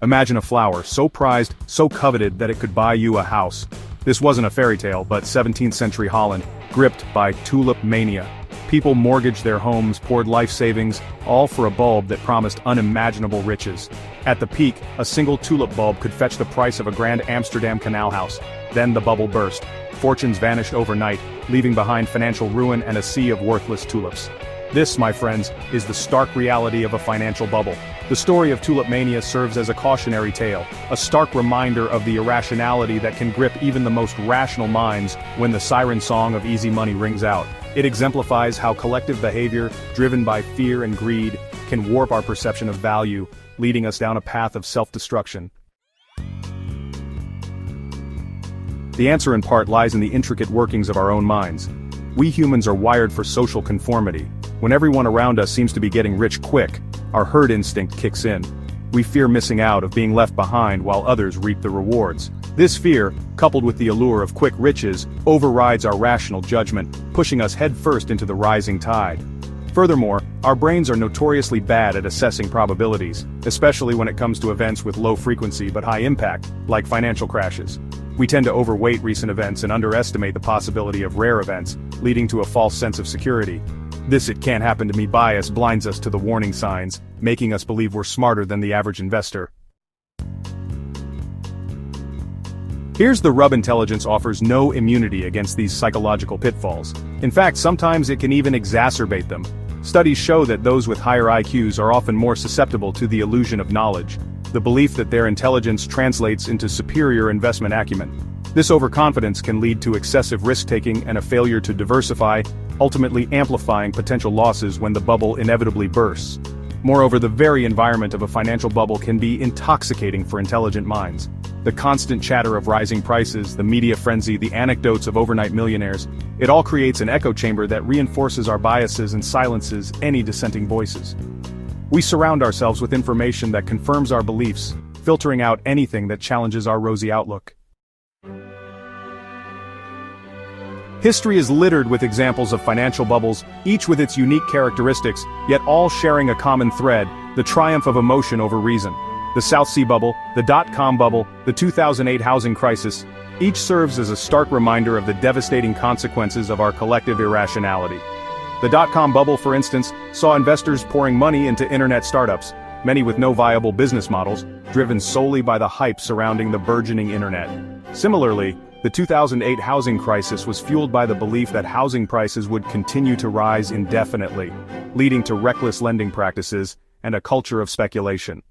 Imagine a flower so prized, so coveted that it could buy you a house. This wasn't a fairy tale, but 17th century Holland, gripped by tulip mania. People mortgaged their homes, poured life savings, all for a bulb that promised unimaginable riches. At the peak, a single tulip bulb could fetch the price of a grand Amsterdam canal house. Then the bubble burst. Fortunes vanished overnight, leaving behind financial ruin and a sea of worthless tulips. This, my friends, is the stark reality of a financial bubble. The story of tulip mania serves as a cautionary tale, a stark reminder of the irrationality that can grip even the most rational minds when the siren song of easy money rings out. It exemplifies how collective behavior, driven by fear and greed, can warp our perception of value, leading us down a path of self-destruction. The answer in part lies in the intricate workings of our own minds. We humans are wired for social conformity. When everyone around us seems to be getting rich quick, our herd instinct kicks in. We fear missing out, of being left behind while others reap the rewards. This fear, coupled with the allure of quick riches, overrides our rational judgment, pushing us headfirst into the rising tide. Furthermore, our brains are notoriously bad at assessing probabilities, especially when it comes to events with low frequency but high impact, like financial crashes. We tend to overweight recent events and underestimate the possibility of rare events, leading to a false sense of security. This "it can't happen to me" bias blinds us to the warning signs, making us believe we're smarter than the average investor. Here's the rub: intelligence offers no immunity against these psychological pitfalls. In fact, sometimes it can even exacerbate them. Studies show that those with higher IQs are often more susceptible to the illusion of knowledge, the belief that their intelligence translates into superior investment acumen. This overconfidence can lead to excessive risk-taking and a failure to diversify, ultimately amplifying potential losses when the bubble inevitably bursts. Moreover, the very environment of a financial bubble can be intoxicating for intelligent minds. The constant chatter of rising prices, the media frenzy, the anecdotes of overnight millionaires, it all creates an echo chamber that reinforces our biases and silences any dissenting voices. We surround ourselves with information that confirms our beliefs, filtering out anything that challenges our rosy outlook. History is littered with examples of financial bubbles, each with its unique characteristics, yet all sharing a common thread: the triumph of emotion over reason. The South Sea bubble, the dot-com bubble, the 2008 housing crisis, each serves as a stark reminder of the devastating consequences of our collective irrationality. The dot-com bubble, for instance, saw investors pouring money into internet startups, many with no viable business models, driven solely by the hype surrounding the burgeoning internet. Similarly, the 2008 housing crisis was fueled by the belief that housing prices would continue to rise indefinitely, leading to reckless lending practices and a culture of speculation.